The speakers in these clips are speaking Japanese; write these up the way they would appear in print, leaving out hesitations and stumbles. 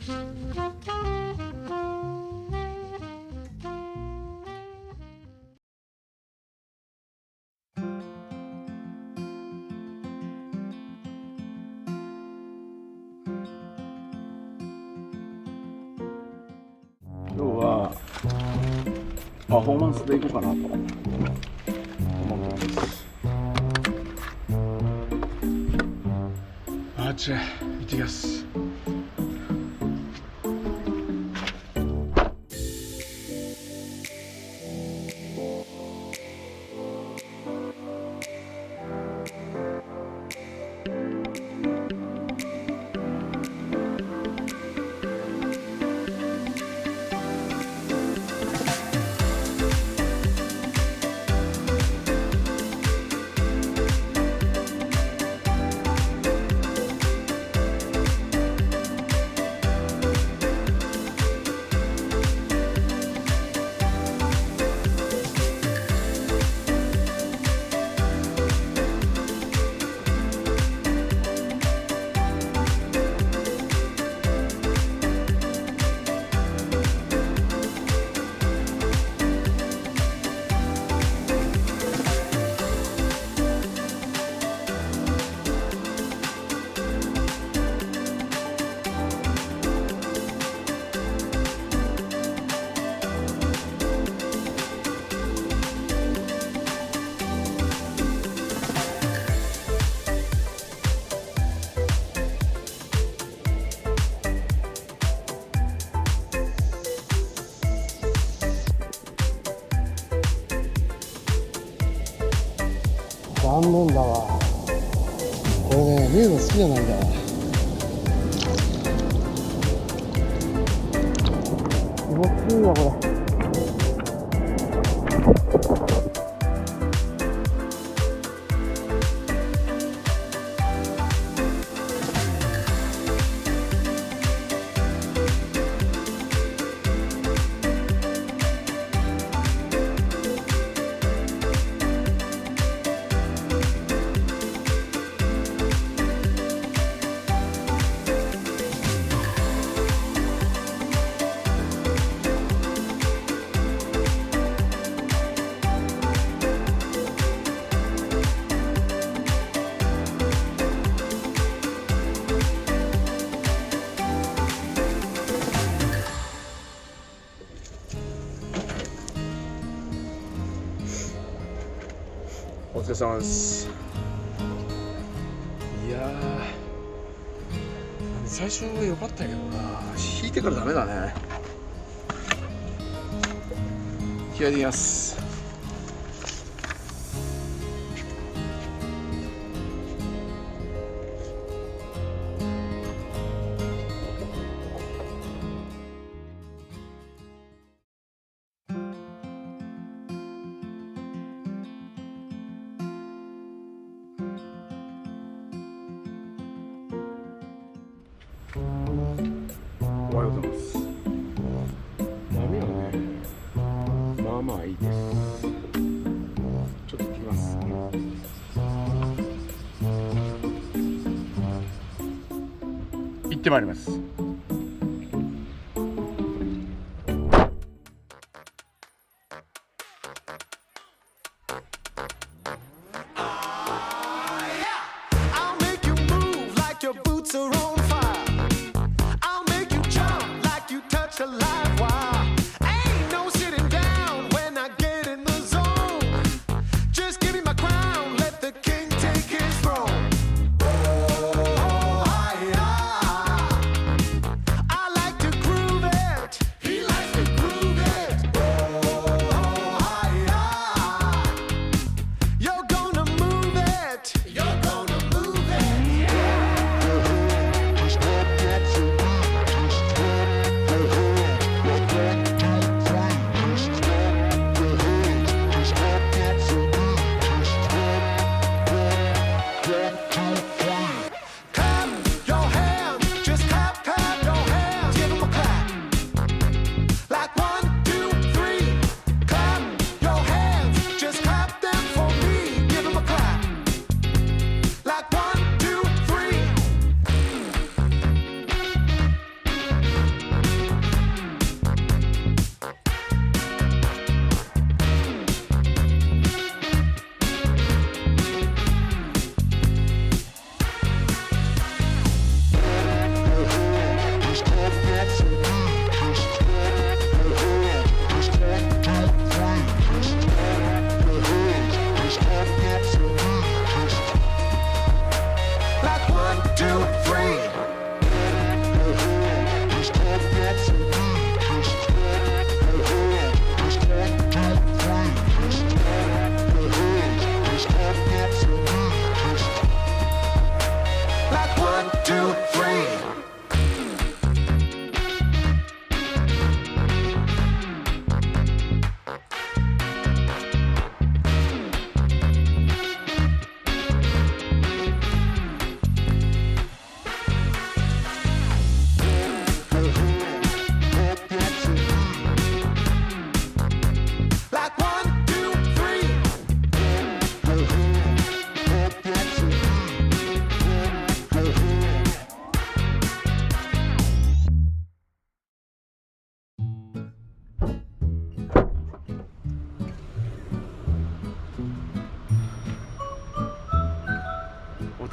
今日はパフォーマンスでいこうかなと思ってます。あっち行ってきます。残念だわ。これね、見るの好きじゃないんだわ。気持ちいいわこれ。お疲れ様です。いやー、最初は良かったけどな、引いてからダメだね。気合いでいきます。おはようございます。波はね、まあまあいいです。ちょっと来ます。行ってまいります。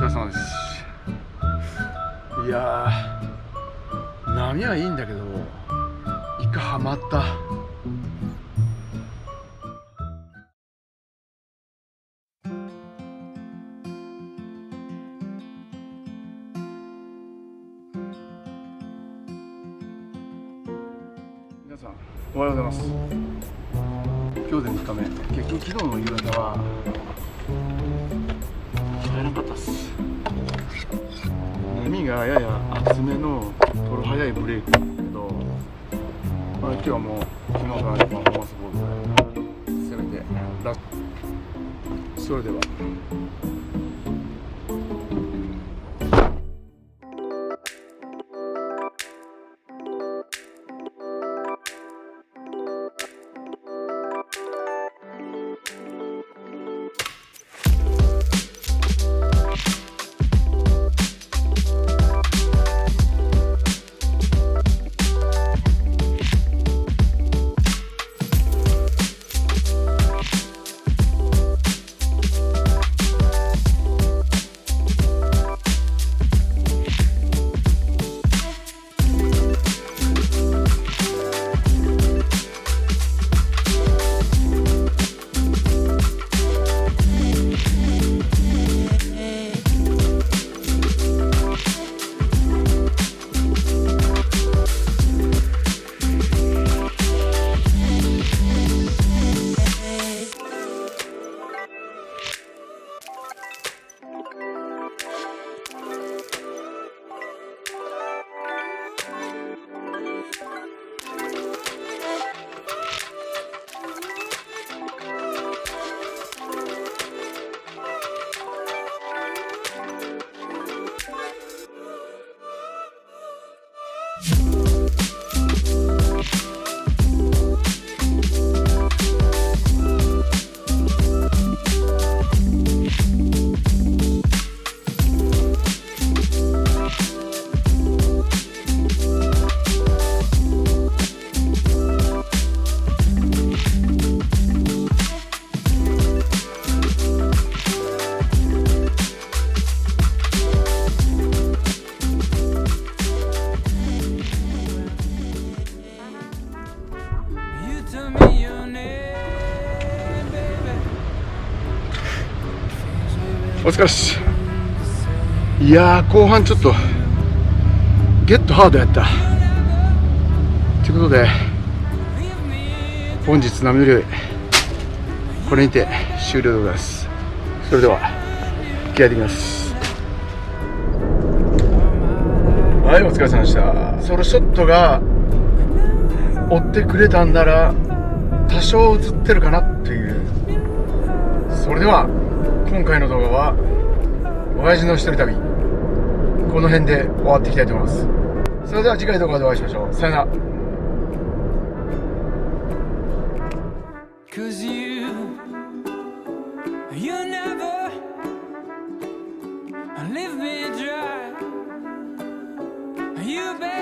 れ様です。いやー、波はいいんだけどイカハマった。皆さんおはようございます。今日で3日目。結局昨日の夕方は入らなかったっす。波がやや厚めのトロ早いブレイクだけど、今日はもう昨日のパフォーマンスボードで攻めてラック。それではお疲れっす。いやー、後半ちょっとゲットハードやったということで、本日波乗りこれにて終了でございます。それでは気合いでいきます。はい、お疲れ様でした。ソロショットが追ってくれたんなら多少映ってるかなっていう。それでは今回の動画は親父の一人旅、この辺で終わっていきたいと思います。それでは次回動画でお会いしましょう。さよなら。You